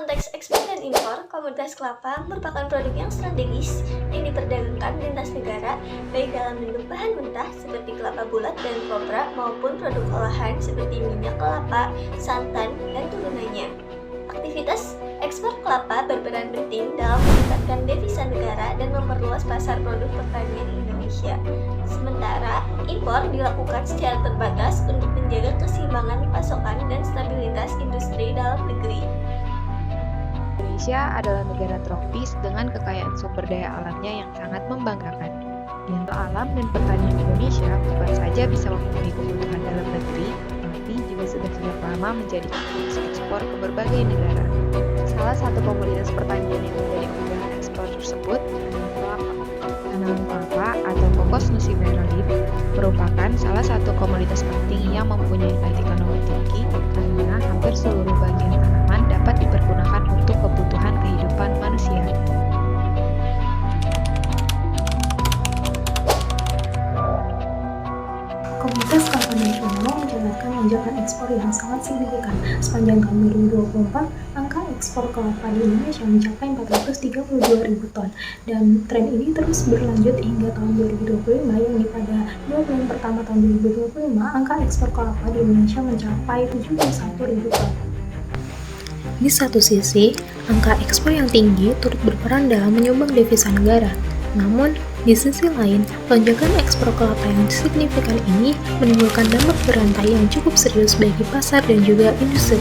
konteks ekspor dan impor, komoditas kelapa merupakan produk yang strategis yang diperdagangkan lintas negara, baik dalam bentuk bahan mentah seperti kelapa bulat dan kopra maupun produk olahan seperti minyak kelapa, santan, dan turunannya. Aktivitas ekspor kelapa berperan penting dalam meningkatkan devisa negara dan memperluas pasar produk pertanian Indonesia. Sementara, impor dilakukan secara terbatas untuk menjaga keseimbangan pasokan dan stabilitas industri dalam negeri. Indonesia adalah negara tropis dengan kekayaan sumber daya alamnya yang sangat membanggakan. Untuk alam dan pertanian Indonesia bukan saja bisa memenuhi kebutuhan dalam negeri, tapi juga sudah sejak lama menjadi komoditas ekspor ke berbagai negara. Salah satu komoditas pertanian yang menjadi unggulan ekspor tersebut adalah kelapa. Tanaman kelapa atau Cocos nucifera lib merupakan salah satu komoditas penting yang mempunyai nilai ekonomi tinggi karena hampir seluruh bagian tanaman dapat dipergunakan untuk kebutuhan kehidupan manusia. Komoditas kelapa nasional mencatatkan lonjakan ekspor yang sangat signifikan. Sepanjang tahun 2024, angka ekspor kelapa di Indonesia mencapai 432.000 ton, dan tren ini terus berlanjut hingga tahun 2025, yakni pada 2 bulan pertama tahun 2025, angka ekspor kelapa di Indonesia mencapai 71.000 ton. Di satu sisi, angka ekspor yang tinggi turut berperan dalam menyumbang devisa negara. Namun, di sisi lain, lonjakan ekspor kelapa yang signifikan ini menimbulkan dampak berantai yang cukup serius bagi pasar dan juga industri,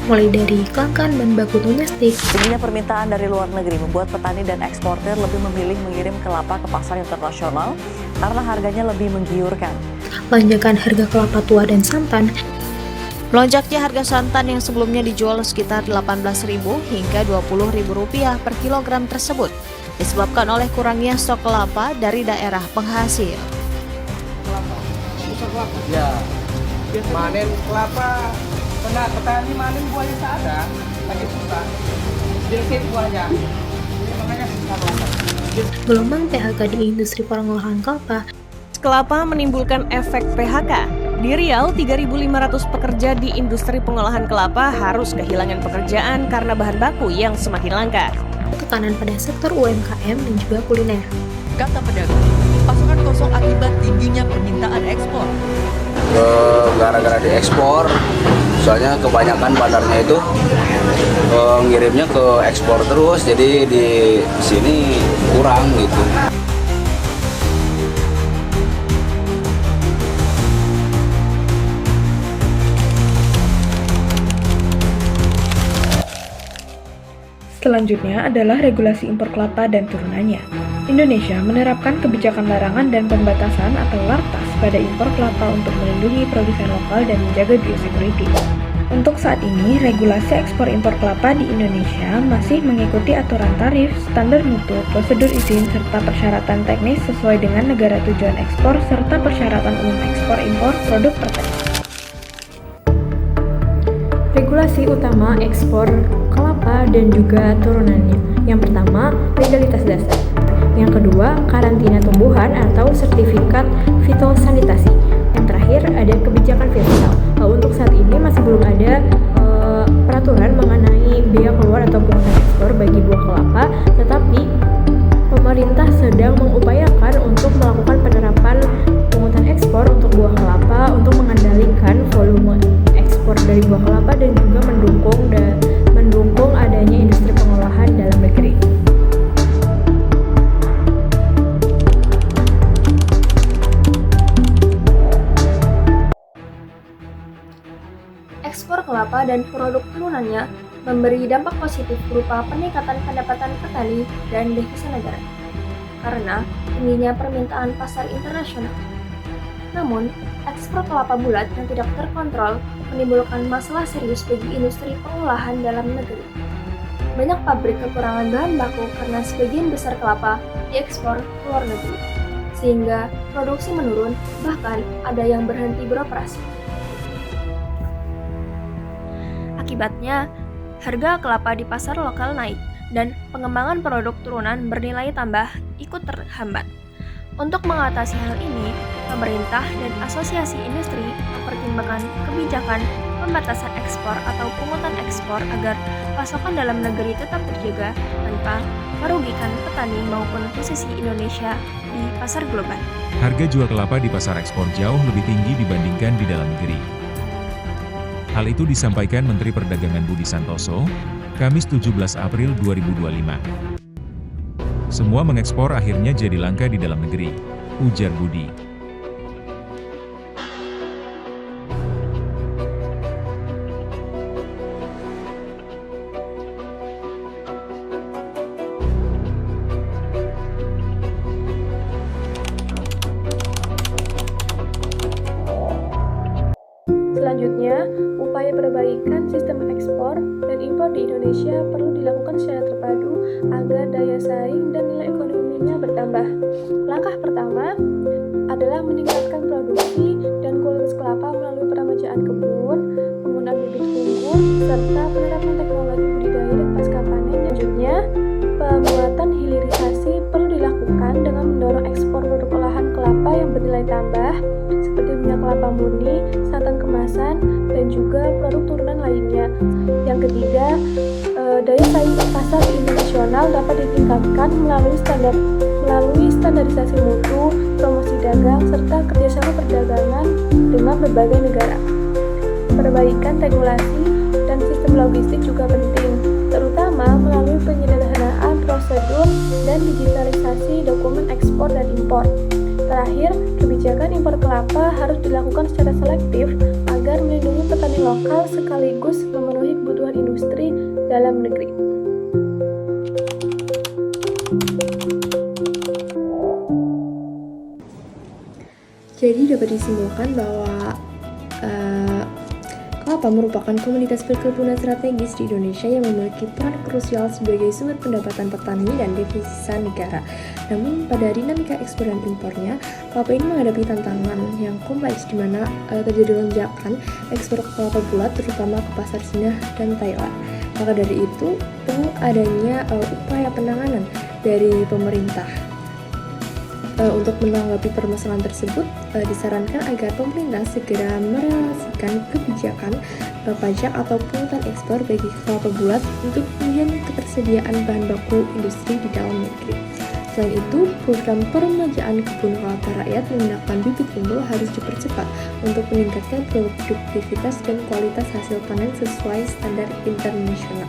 mulai dari kelangkaan bahan baku domestik. Tingginya permintaan dari luar negeri membuat petani dan eksportir lebih memilih mengirim kelapa ke pasar internasional karena harganya lebih menggiurkan. Lonjakan harga kelapa tua dan santan. Melonjaknya harga santan yang sebelumnya dijual sekitar Rp18.000 hingga Rp20.000 per kilogram tersebut disebabkan oleh kurangnya stok kelapa dari daerah penghasil. Ya, manen kelapa, petani manen buahnya tak ada, lagi susah. Sedikit buahnya, makanya susah kelapa. Gelombang PHK di industri pengolahan kelapa. Kelapa menimbulkan efek PHK. Di Riau, 3.500 pekerja di industri pengolahan kelapa harus kehilangan pekerjaan karena bahan baku yang semakin langka. Tekanan pada sektor UMKM dan juga kuliner. Kata pedagang, pasokan kosong akibat tingginya permintaan ekspor. Gara-gara diekspor, soalnya kebanyakan badarnya itu ngirimnya ke ekspor terus, jadi di sini kurang gitu. Selanjutnya adalah regulasi impor kelapa dan turunannya. Indonesia menerapkan kebijakan larangan dan pembatasan atau lartas pada impor kelapa untuk melindungi produsen lokal dan menjaga biosecurity. Untuk saat ini, regulasi ekspor impor kelapa di Indonesia masih mengikuti aturan tarif, standar mutu, prosedur izin, serta persyaratan teknis sesuai dengan negara tujuan ekspor serta persyaratan umum ekspor impor produk pertanian. Regulasi utama ekspor kelapa dan juga turunannya. Yang pertama, legalitas dasar. Yang kedua, karantina tumbuhan atau sertifikat fitosanitasi. Yang terakhir, ada kebijakan fiskal. Untuk saat ini masih belum ada peraturan mengenai biaya keluar atau pungutan ekspor bagi buah kelapa, tetapi pemerintah sedang mengupayakan untuk melakukan penerapan pungutan ekspor untuk buah kelapa untuk mengendalikan volume ekspor dari buah kelapa dan juga mendukung adanya industri pengolahan dalam negeri. Ekspor kelapa dan produk turunannya memberi dampak positif berupa peningkatan pendapatan petani dan devisa negara karena tingginya permintaan pasar internasional. Namun, ekspor kelapa bulat yang tidak terkontrol menimbulkan masalah serius bagi industri pengolahan dalam negeri. Banyak pabrik kekurangan bahan baku karena sebagian besar kelapa diekspor ke luar negeri, sehingga produksi menurun, bahkan ada yang berhenti beroperasi. Akibatnya, harga kelapa di pasar lokal naik dan pengembangan produk turunan bernilai tambah ikut terhambat. Untuk mengatasi hal ini, pemerintah dan asosiasi industri mempertimbangkan kebijakan pembatasan ekspor atau pungutan ekspor agar pasokan dalam negeri tetap terjaga tanpa merugikan petani maupun posisi Indonesia di pasar global. Harga jual kelapa di pasar ekspor jauh lebih tinggi dibandingkan di dalam negeri. Hal itu disampaikan Menteri Perdagangan Budi Santoso, Kamis 17 April 2025. Semua mengekspor akhirnya jadi langka di dalam negeri, ujar Budi. Selanjutnya, upaya perbaikan sistem ekspor dan impor di Indonesia perlu dilakukan secara terpadu agar daya saing dan nilai ekonominya bertambah. Langkah pertama adalah meningkatkan produksi dan kualitas kelapa melalui peremajaan kebun, penggunaan bibit unggul, serta penerapan teknologi budidaya dan pasca panen. Selanjutnya, penguatan hilirisasi perlu dilakukan dengan mendorong ekspor produk olahan kelapa yang bernilai tambah seperti minyak kelapa murni, santan kemasan, dan juga produk turunan lainnya. Yang ketiga, daya saing pasar internasional dapat ditingkatkan melalui standarisasi mutu, promosi dagang, serta kerjasama perdagangan dengan berbagai negara. Perbaikan regulasi dan sistem logistik juga penting, terutama melalui penyederhanaan prosedur dan digitalisasi dokumen ekspor dan impor. Terakhir, kebijakan impor kelapa harus dilakukan secara selektif agar melindungi petani lokal sekaligus memenuhi kebutuhan industri dalam negeri. Jadi dapat disimpulkan bahwa kelapa merupakan komoditas perkebunan strategis di Indonesia yang memiliki peran krusial sebagai sumber pendapatan petani dan devisa negara. Namun pada dinamika ekspor dan impornya, kelapa ini menghadapi tantangan yang kompleks di mana terjadi lonjakan ekspor kelapa bulat terutama ke pasar Cina dan Thailand. Maka dari itu perlu adanya upaya penanganan dari pemerintah. Untuk menanggapi permasalahan tersebut, disarankan agar pemerintah segera merelasikan kebijakan pajak atau pungutan ekspor bagi kelapa bulat untuk menjamin ketersediaan bahan baku industri di dalam negeri. Selain itu, program peremajaan kebun kelapa rakyat menggunakan bibit unggul harus dipercepat untuk meningkatkan produktivitas dan kualitas hasil panen sesuai standar internasional.